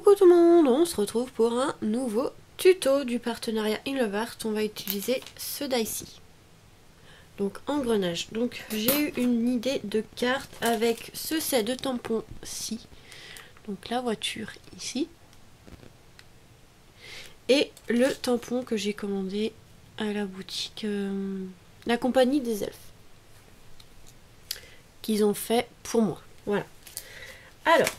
Coucou tout le monde, on se retrouve pour un nouveau tuto du partenariat InLoveArt. On va utiliser ce die-ci. Donc engrenage. Donc j'ai eu une idée de carte avec ce set de tampons-ci. Donc la voiture ici. Et le tampon que j'ai commandé à la boutique la compagnie des elfes. Qu'ils ont fait pour moi. Voilà. Alors.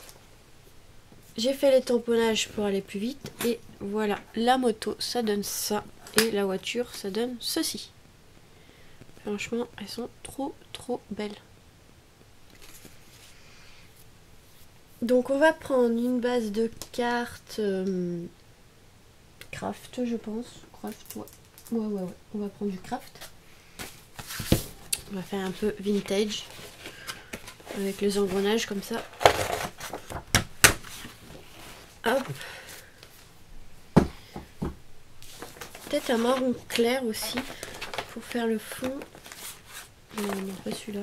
J'ai fait les tamponnages pour aller plus vite et voilà, la moto ça donne ça et la voiture ça donne ceci. Franchement elles sont trop belles. Donc on va prendre une base de cartes craft je pense. Craft, ouais. On va prendre du craft. On va faire un peu vintage avec les engrenages comme ça. Hop. Peut-être un marron clair aussi pour faire le fond. Non, pas celui-là.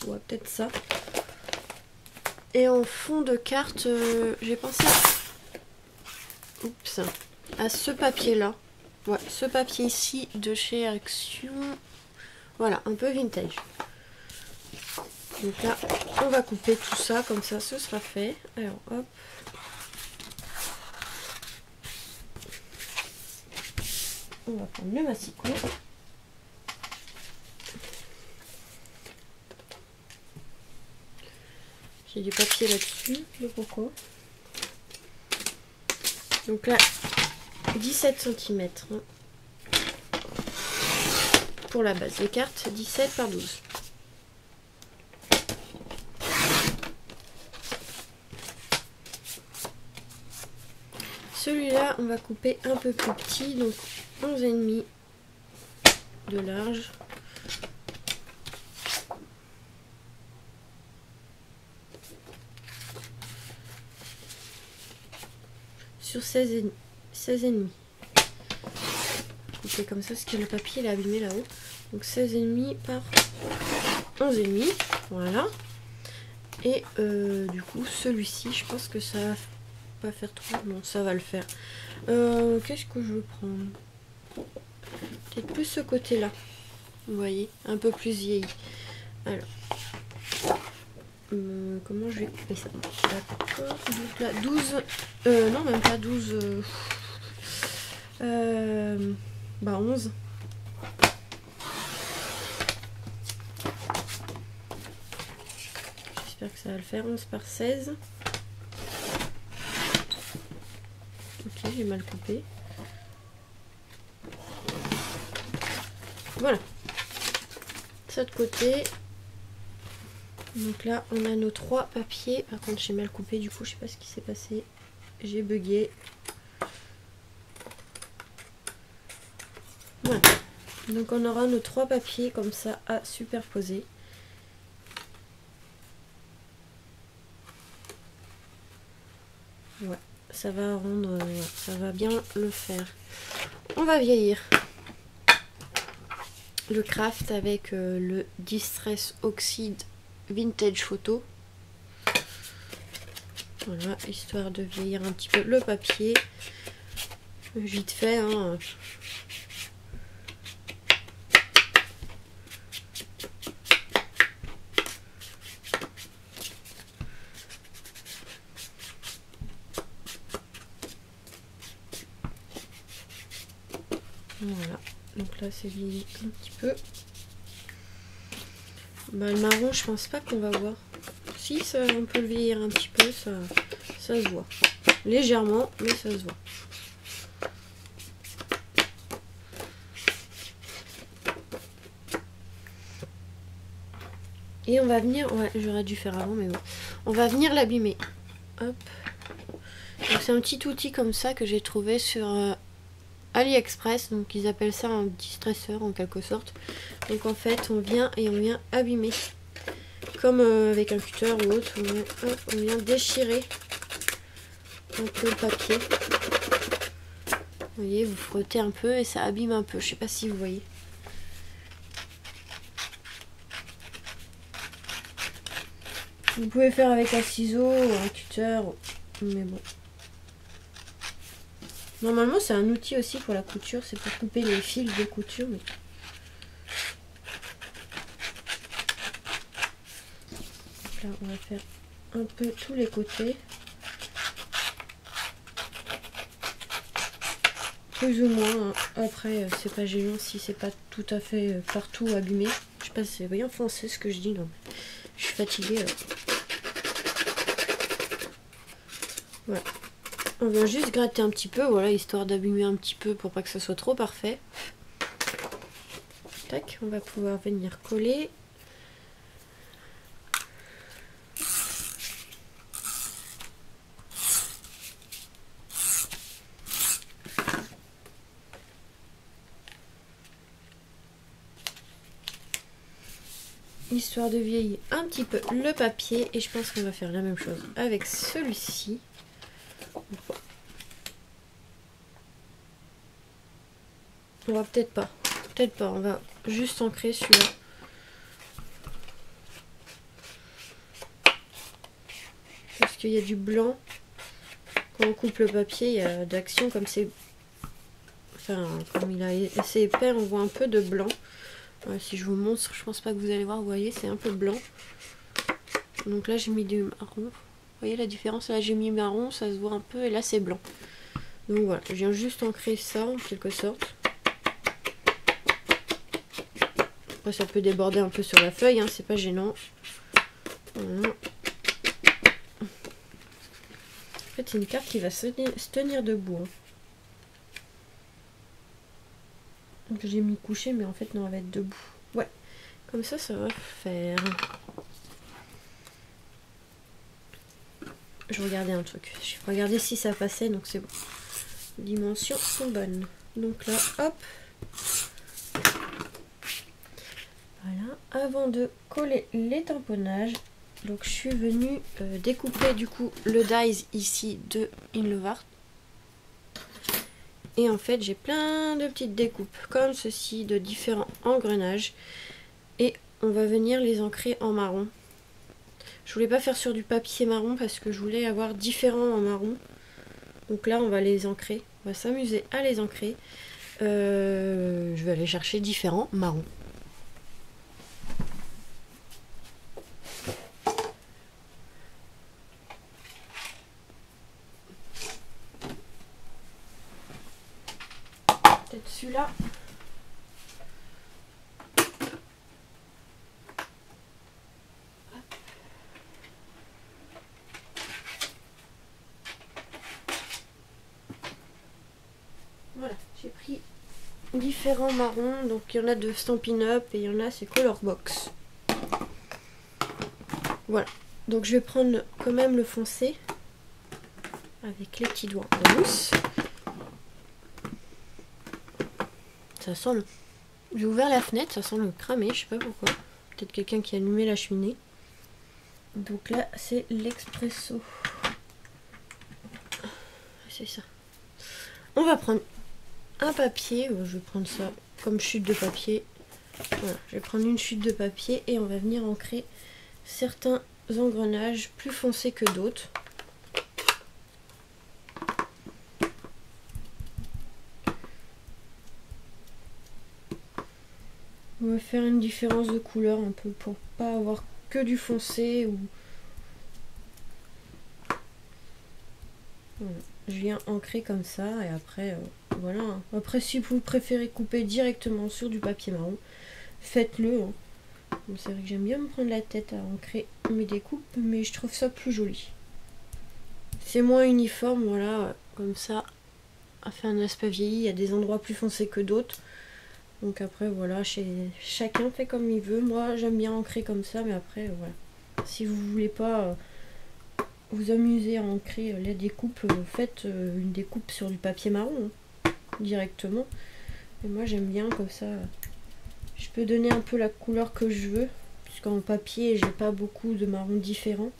Ouais, peut-être ça. Et en fond de carte, j'ai pensé à ce papier-là. Ouais, ce papier ici de chez Action. Voilà, un peu vintage. Donc là, on va couper tout ça, comme ça, ce sera fait. Alors, hop. On va prendre le massicot. J'ai du papier là-dessus, je sais pas pourquoi. Donc là, 17 cm. Pour la base. Les cartes, 17 par 12. Celui-là, on va couper un peu plus petit, donc 11,5 de large. Sur 16,5. Couper comme ça, parce que le papier il est abîmé là-haut. Donc 16,5 par 11,5. Voilà. Et du coup, celui-ci, je pense que ça va pas faire trop. Non, ça va le faire. Qu'est-ce que je veux prendre? Peut-être plus ce côté-là. Vous voyez, un peu plus vieilli. Alors, comment je vais couper ça? D'accord. Donc là, 12. Non, même pas 12. Bah 11. J'espère que ça va le faire. 11 par 16. Ok, j'ai mal coupé. Voilà. Ça de côté. Donc là, on a nos 3 papiers. Par contre, j'ai mal coupé. Du coup, je sais pas ce qui s'est passé. J'ai bugué. Voilà. Donc on aura nos 3 papiers comme ça à superposer. Ouais. Ça va rendre, ça va bien le faire. On va vieillir le craft avec le Distress Oxide Vintage Photo. Voilà, histoire de vieillir un petit peu le papier. Vite fait, hein. Voilà, donc là c'est vieilli un petit peu. Bah, le marron, je pense pas qu'on va voir. Si, ça, on peut le vieillir un petit peu, ça se voit. Légèrement, mais ça se voit. Et on va venir, ouais, j'aurais dû faire avant, mais bon. On va venir l'abîmer. Hop. Donc c'est un petit outil comme ça que j'ai trouvé sur AliExpress, donc ils appellent ça un distresseur en quelque sorte. Donc en fait on vient abîmer comme avec un cutter ou autre, on vient déchirer un peu le papier. Vous voyez, vous frottez un peu et ça abîme un peu, je sais pas si vous voyez. Vous pouvez faire avec un ciseau ou un cutter, mais bon. Normalement, c'est un outil aussi pour la couture, c'est pour couper les fils de couture. Mais... là, on va faire un peu tous les côtés. Plus ou moins. Hein. Après, c'est pas gênant si c'est pas tout à fait partout abîmé. Je sais pas si c'est bien foncé ce que je dis. Non. Je suis fatiguée. Voilà. On vient juste gratter un petit peu, voilà, histoire d'abîmer un petit peu pour pas que ça soit trop parfait. Tac, on va pouvoir venir coller. Histoire de vieillir un petit peu le papier, et je pense qu'on va faire la même chose avec celui-ci. On va peut-être pas, on va juste ancrer celui-là. Parce qu'il y a du blanc. Quand on coupe le papier, il y a d'action comme c'est... enfin, comme il est assez épais, on voit un peu de blanc. Ouais, si je vous montre, je pense pas que vous allez voir, vous voyez, c'est un peu blanc. Donc là, j'ai mis du marron. Vous voyez la différence? Là, j'ai mis marron, ça se voit un peu, et là, c'est blanc. Donc voilà, je viens juste ancrer ça, en quelque sorte. Après, ça peut déborder un peu sur la feuille, hein, c'est pas gênant. Voilà. En fait, c'est une carte qui va se tenir debout. Hein. Donc j'ai mis couché, mais en fait, non, elle va être debout. Ouais, comme ça va faire. Je regardais un truc. Je regardais si ça passait, donc c'est bon. Les dimensions sont bonnes. Donc là, hop. Voilà. Avant de coller les tamponnages, donc je suis venue découper du coup le dies ici de Inlovart. Et en fait, j'ai plein de petites découpes comme ceci de différents engrenages. Et on va venir les ancrer en marron. Je voulais pas faire sur du papier marron parce que je voulais avoir différents en marron. Donc là, on va les ancrer. On va s'amuser à les ancrer. Je vais aller chercher différents marrons. Peut-être celui-là. Voilà, j'ai pris différents marrons, donc il y en a de Stampin' Up et il y en a c'est Color Box. Voilà, donc je vais prendre quand même le foncé avec les petits doigts en mousse. Ça sent le... J'ai ouvert la fenêtre, ça sent le cramé, je sais pas pourquoi. Peut-être quelqu'un qui a allumé la cheminée. Donc là, c'est l'expresso. C'est ça. On va prendre un papier, je vais prendre ça comme chute de papier. Voilà, je vais prendre une chute de papier et on va venir ancrer certains engrenages plus foncés que d'autres. On va faire une différence de couleur un peu pour pas avoir que du foncé ou... Voilà. Je viens ancrer comme ça et après voilà. Après si vous préférez couper directement sur du papier marron, faites-le. Hein. C'est vrai que j'aime bien me prendre la tête à ancrer mes découpes, mais je trouve ça plus joli. C'est moins uniforme, voilà, comme ça, a fait un aspect vieilli, il y a des endroits plus foncés que d'autres. Donc après voilà, chacun fait comme il veut. Moi j'aime bien ancrer comme ça, mais après voilà. Si vous voulez pas vous amuser à ancrer les découpes, faites une découpe sur du papier marron hein, directement. Et moi j'aime bien comme ça. Je peux donner un peu la couleur que je veux, puisqu'en papier j'ai pas beaucoup de marrons différents.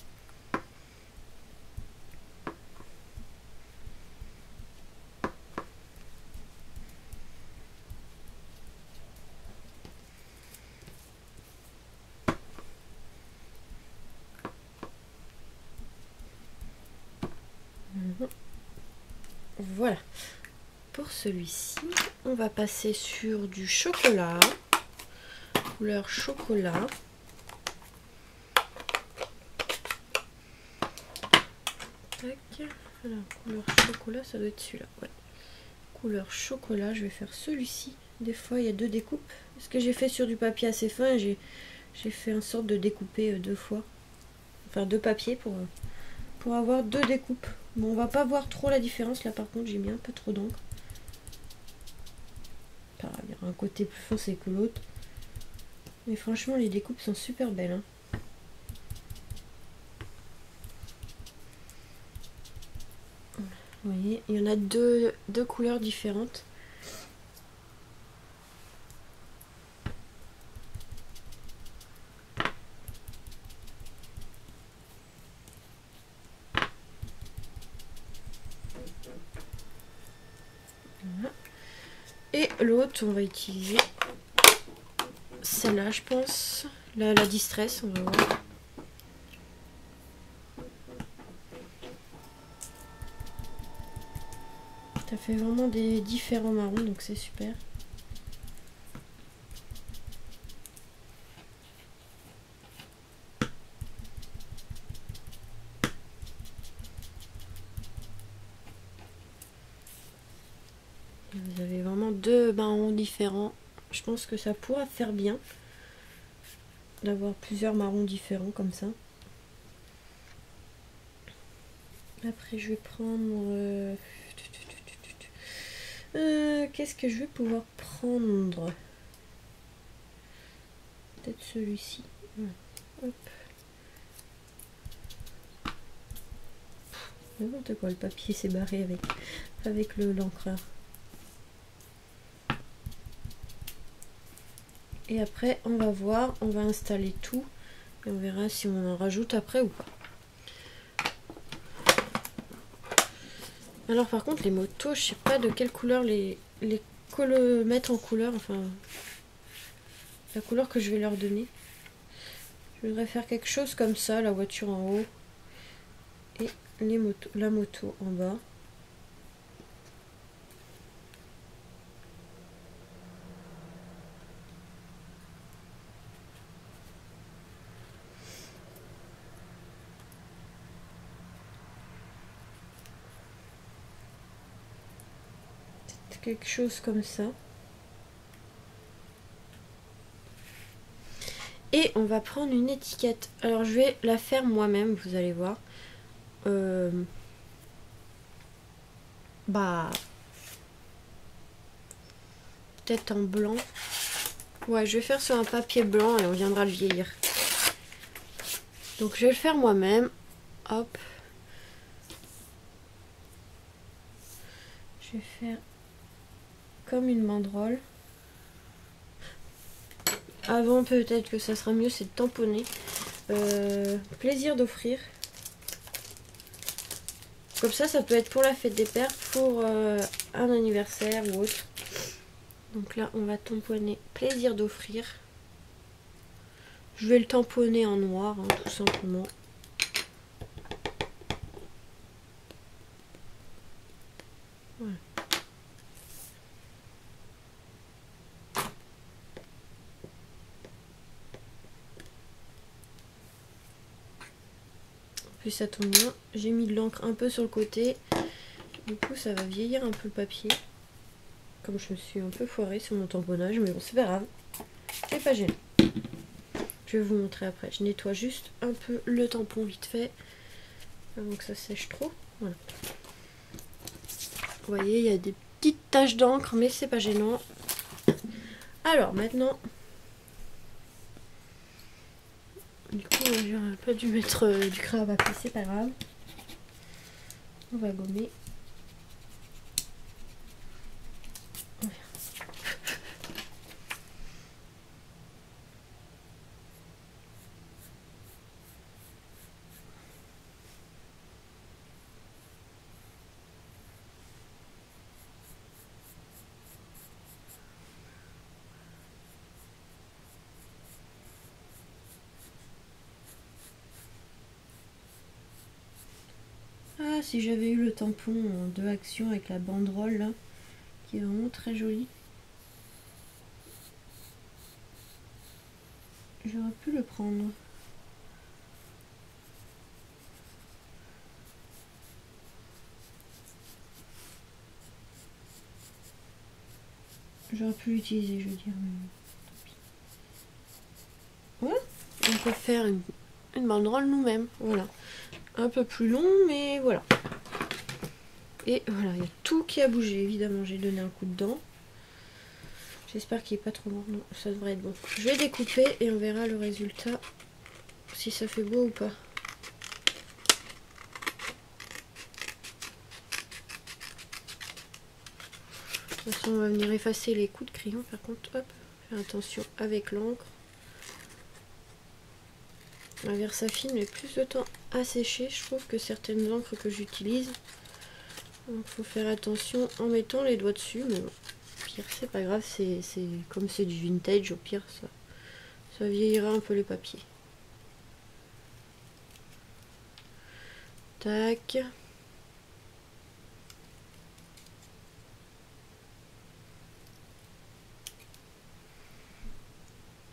Voilà. Pour celui-ci, on va passer sur du chocolat. Couleur chocolat. Tac. Alors, couleur chocolat, ça doit être celui-là. Ouais. Couleur chocolat, je vais faire celui-ci. Des fois, il y a 2 découpes. Ce que j'ai fait sur du papier assez fin, j'ai fait en sorte de découper 2 fois. Enfin, 2 papiers pour avoir 2 découpes. Bon, on va pas voir trop la différence. Là, par contre, j'ai mis un peu trop d'encre. Pareil, il y aura un côté plus foncé que l'autre. Mais franchement, les découpes sont super belles. Hein. Vous voyez, il y en a deux couleurs différentes. Voilà. Et l'autre, on va utiliser celle-là, je pense. La Distress, on va voir. Ça fait vraiment des différents marrons, donc c'est super. Vous avez vraiment 2 marrons différents. Je pense que ça pourra faire bien d'avoir plusieurs marrons différents comme ça. Après, je vais prendre... qu'est-ce que je vais pouvoir prendre? Peut-être celui-ci. Hop. N'importe quoi, le papier s'est barré avec l'encreur. Et après, on va voir, on va installer tout. Et on verra si on en rajoute après ou pas. Alors par contre, les motos, je sais pas de quelle couleur les mettre en couleur. Enfin, la couleur que je vais leur donner. Je voudrais faire quelque chose comme ça, la voiture en haut. Et la moto en bas. Quelque chose comme ça. Et on va prendre une étiquette. Alors je vais la faire moi-même, vous allez voir. Peut-être en blanc. Ouais, je vais faire sur un papier blanc et on viendra le vieillir. Donc je vais le faire moi-même. Hop. Je vais faire comme une banderole. Avant, peut-être que ça sera mieux, c'est de tamponner. Plaisir d'offrir. Comme ça peut être pour la fête des pères, pour un anniversaire ou autre. Donc là, on va tamponner plaisir d'offrir. Je vais le tamponner en noir, hein, tout simplement. Voilà. Puis ça tombe bien, j'ai mis de l'encre un peu sur le côté. Du coup, ça va vieillir un peu le papier. Comme je me suis un peu foirée sur mon tamponnage, mais bon, c'est pas grave. C'est pas gênant. Je vais vous montrer après. Je nettoie juste un peu le tampon vite fait, avant que ça sèche trop. Voilà. Vous voyez, il y a des petites taches d'encre, mais c'est pas gênant. Alors maintenant, du coup, j'aurais pas dû mettre du crayon à papier, c'est pas grave. On va gommer. Ah, si j'avais eu le tampon de Action avec la banderole là, qui est vraiment très joli. J'aurais pu le prendre. J'aurais pu l'utiliser, je veux dire. Ouais, on peut faire une banderole nous-mêmes. Voilà. Un peu plus long, mais voilà. Et voilà, il y a tout qui a bougé. Évidemment, j'ai donné un coup de dent. J'espère qu'il n'est pas trop long. Non, ça devrait être bon. Je vais découper et on verra le résultat. Si ça fait beau ou pas. De toute façon, on va venir effacer les coups de crayon. Par contre, hop, faire attention avec l'encre. La Versafine met plus de temps à sécher, je trouve, que certaines encres que j'utilise. Donc il faut faire attention en mettant les doigts dessus. Mais bon, pire, c'est pas grave. C'est comme c'est du vintage, au pire, ça vieillira un peu les papiers. Tac.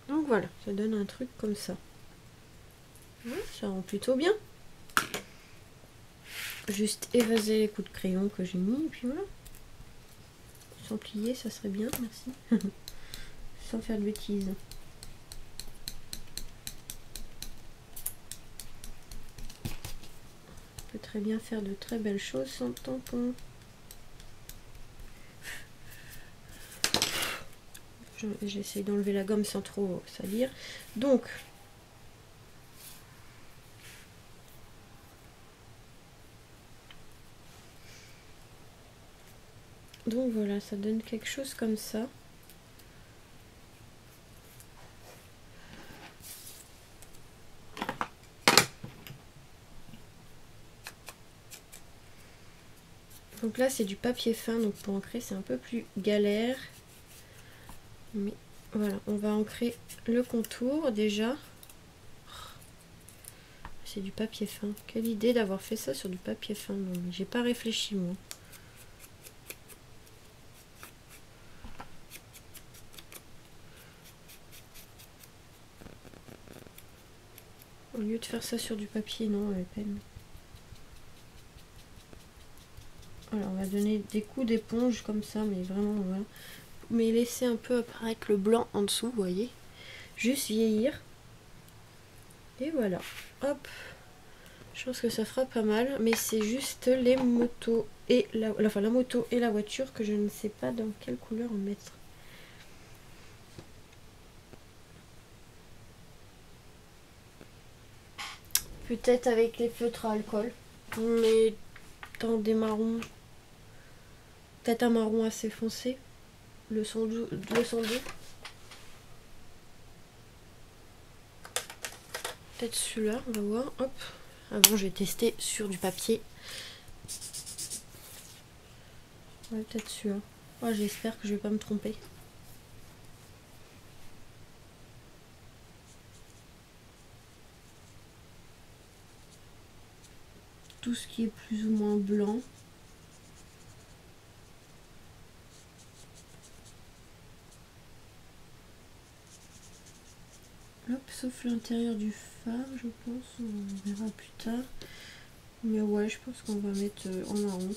Donc voilà, ça donne un truc comme ça. Ouais, ça rend plutôt bien. Juste évaser les coups de crayon que j'ai mis et puis voilà. Sans plier, ça serait bien, merci. Sans faire de bêtises. On peut très bien faire de très belles choses sans tampon. J'essaie d'enlever la gomme sans trop salir. Donc voilà, ça donne quelque chose comme ça. Donc là c'est du papier fin, donc pour ancrer c'est un peu plus galère. Mais voilà, on va ancrer le contour déjà. C'est du papier fin. Quelle idée d'avoir fait ça sur du papier fin. Non, j'ai pas réfléchi moi. Au lieu de faire ça sur du papier, non, à la peine. Voilà, on va donner des coups d'éponge comme ça, mais vraiment, voilà. Mais laisser un peu apparaître le blanc en dessous, vous voyez. Juste vieillir. Et voilà. Hop. Je pense que ça fera pas mal, mais c'est juste les motos et la moto et la voiture que je ne sais pas dans quelle couleur mettre. Peut-être avec les feutres à alcool, mais dans des marrons, peut-être un marron assez foncé, le son doux. Peut-être celui-là, on va voir. Hop. Avant, je vais tester sur du papier. Ouais, peut-être celui-là. Oh, j'espère que je vais pas me tromper. Tout ce qui est plus ou moins blanc. Hop, sauf l'intérieur du phare, je pense. On verra plus tard. Mais ouais, je pense qu'on va mettre en marron.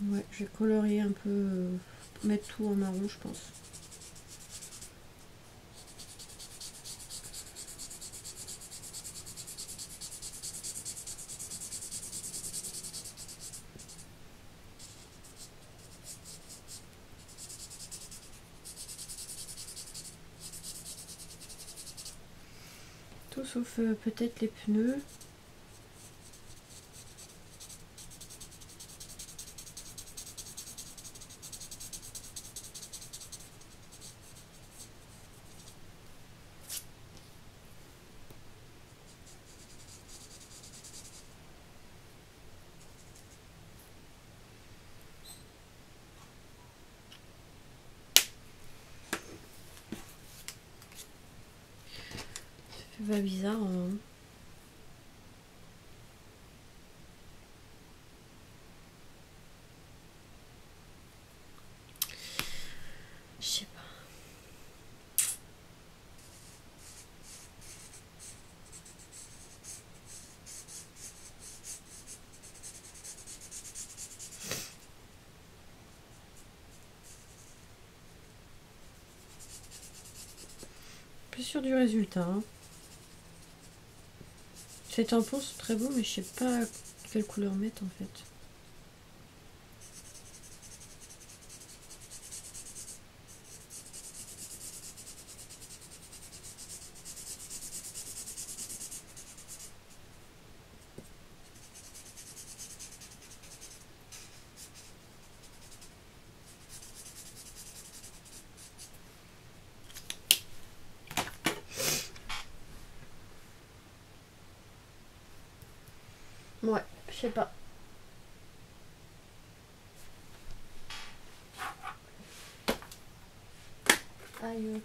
Ouais, je vais colorier un peu, mettre tout en marron, je pense. Tout sauf peut-être les pneus. pas bizarre. Je sais pas. Plus sûr du résultat. Hein. Ces tampons sont très beaux, mais je sais pas quelle couleur mettre en fait. Ouais, je sais pas. Aïe.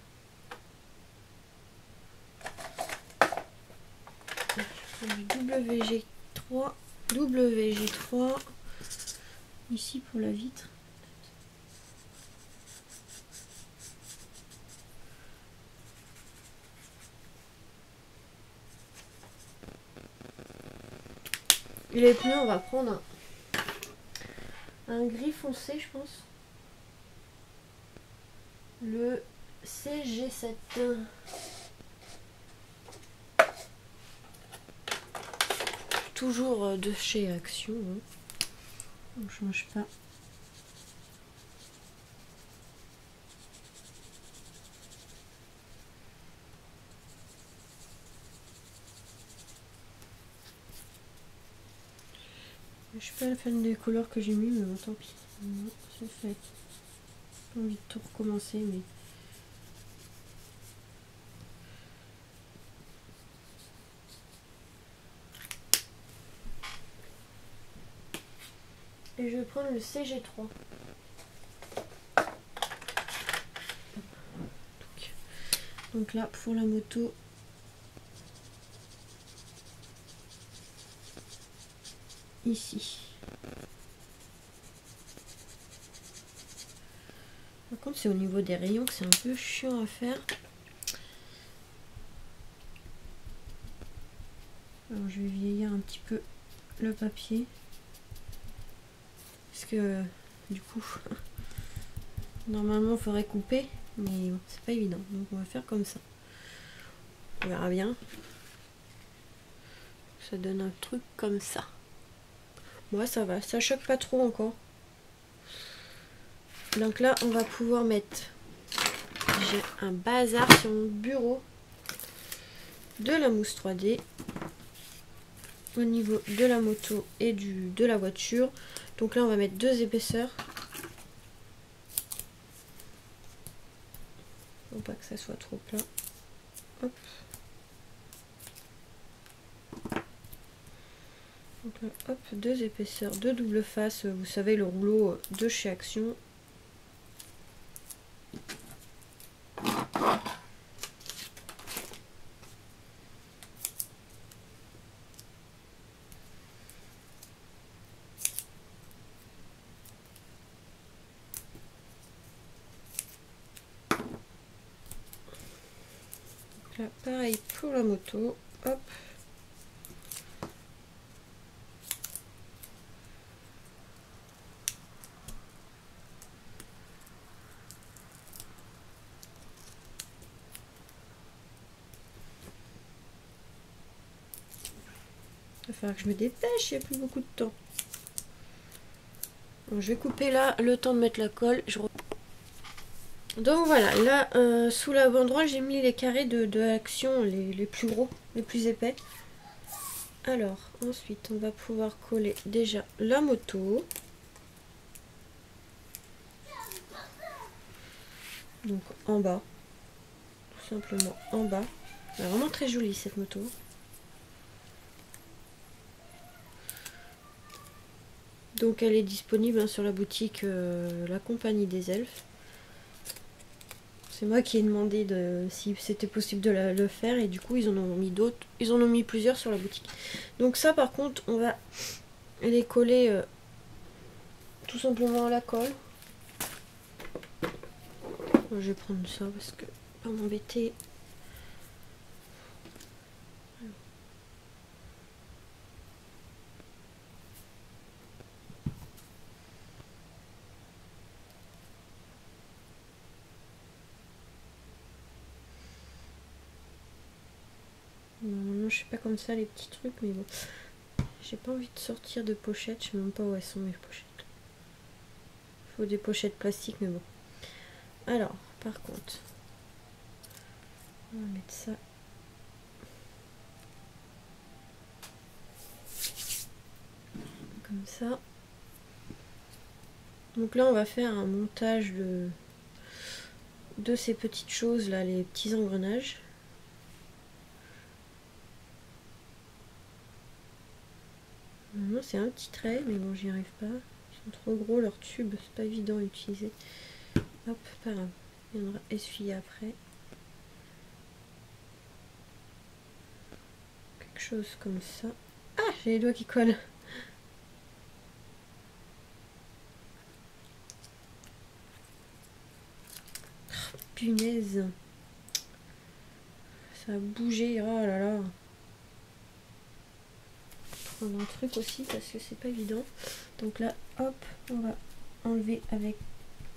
Je prends du WG3 ici pour la vitre. Et les pneus, on va prendre un gris foncé, je pense. Le CG7. Toujours de chez Action. Hein. On change pas. Je suis pas la fan des couleurs que j'ai mis, mais bon, tant pis. C'est fait. J'ai envie de tout recommencer, mais... Et je vais prendre le CG3. Donc là, pour la moto... Ici. Par contre, c'est au niveau des rayons que c'est un peu chiant à faire. Alors, je vais vieillir un petit peu le papier. Parce que, du coup, normalement, il faudrait couper. Mais bon, c'est pas évident. Donc, on va faire comme ça. On verra bien. Ça donne un truc comme ça. Moi, ça va. Ça choque pas trop encore. Donc là, on va pouvoir mettre... J'ai un bazar sur mon bureau. De la mousse 3D. Au niveau de la moto et de la voiture. Donc là, on va mettre 2 épaisseurs. Faut pas que ça soit trop plat. Hop. Donc là, hop, 2 épaisseurs de double face. Vous savez, le rouleau de chez Action. Là, pareil pour la moto, hop. Il va falloir que je me dépêche, il n'y a plus beaucoup de temps. Donc, je vais couper là, le temps de mettre la colle. Donc voilà, là, sous la banderole, j'ai mis les carrés de Action, les plus gros, les plus épais. Alors, ensuite, on va pouvoir coller déjà la moto. Donc en bas, tout simplement en bas. Elle est vraiment très jolie cette moto. Donc elle est disponible hein, sur la boutique La Compagnie des Elfes. C'est moi qui ai demandé si c'était possible de le faire et du coup ils en ont mis d'autres. Ils en ont mis plusieurs sur la boutique. Donc ça par contre on va les coller tout simplement à la colle. Je vais prendre ça parce que pas m'embêter. Non, je fais pas comme ça les petits trucs, mais bon. J'ai pas envie de sortir de pochettes, je sais même pas où elles sont mes pochettes. Il faut des pochettes plastiques, mais bon. Alors, par contre, on va mettre ça. Comme ça. Donc là, on va faire un montage de ces petites choses là, les petits engrenages. Non, c'est un petit trait, mais bon, j'y arrive pas. Ils sont trop gros, leurs tubes, c'est pas évident à utiliser. Hop, pas grave. Il viendra essuyer après. Quelque chose comme ça. Ah, j'ai les doigts qui collent. Oh, punaise. Ça a bougé, oh là là. Prendre un truc aussi parce que c'est pas évident. Donc là, hop, on va enlever avec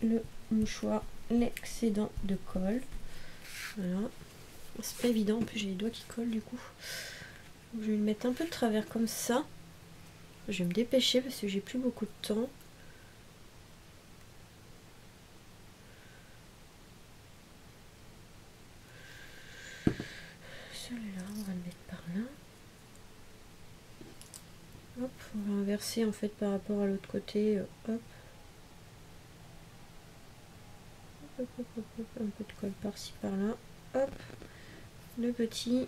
le mouchoir l'excédent de colle. Voilà. C'est pas évident, en plus j'ai les doigts qui collent du coup. Donc, je vais le mettre un peu de travers comme ça. Je vais me dépêcher parce que j'ai plus beaucoup de temps. Celui-là, on va le mettre par là. Hop, on va inverser en fait par rapport à l'autre côté. Hop. Hop, hop, hop, hop. Un peu de colle par-ci par-là. Hop. Le petit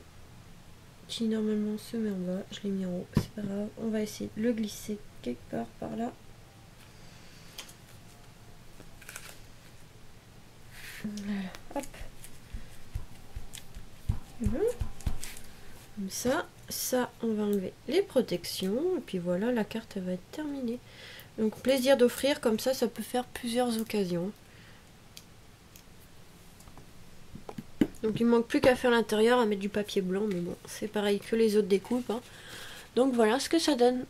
qui normalement se met en bas. Je l'ai mis en haut, c'est pas grave. On va essayer de le glisser quelque part par là. Voilà, hop. Comme ça, on va enlever les protections. Et puis voilà, la carte elle va être terminée. Donc plaisir d'offrir, comme ça peut faire plusieurs occasions. Donc il ne manque plus qu'à faire l'intérieur, à mettre du papier blanc, mais bon, c'est pareil que les autres découpes. Hein. Donc voilà ce que ça donne.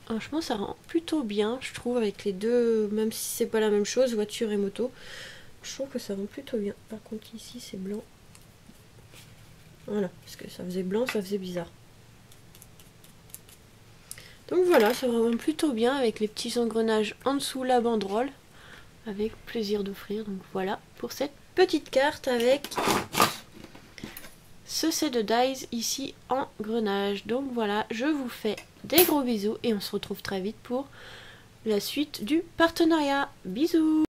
Franchement, ça rend plutôt bien, je trouve, avec les deux, même si c'est pas la même chose, voiture et moto. Je trouve que ça rend plutôt bien. Par contre, ici, c'est blanc. Voilà, parce que ça faisait blanc, ça faisait bizarre. Donc voilà, ça rend plutôt bien avec les petits engrenages en dessous la banderole. Avec plaisir d'offrir. Donc voilà pour cette petite carte avec ce set de dies ici en grenage. Donc voilà, je vous fais des gros bisous et on se retrouve très vite pour la suite du partenariat. Bisous!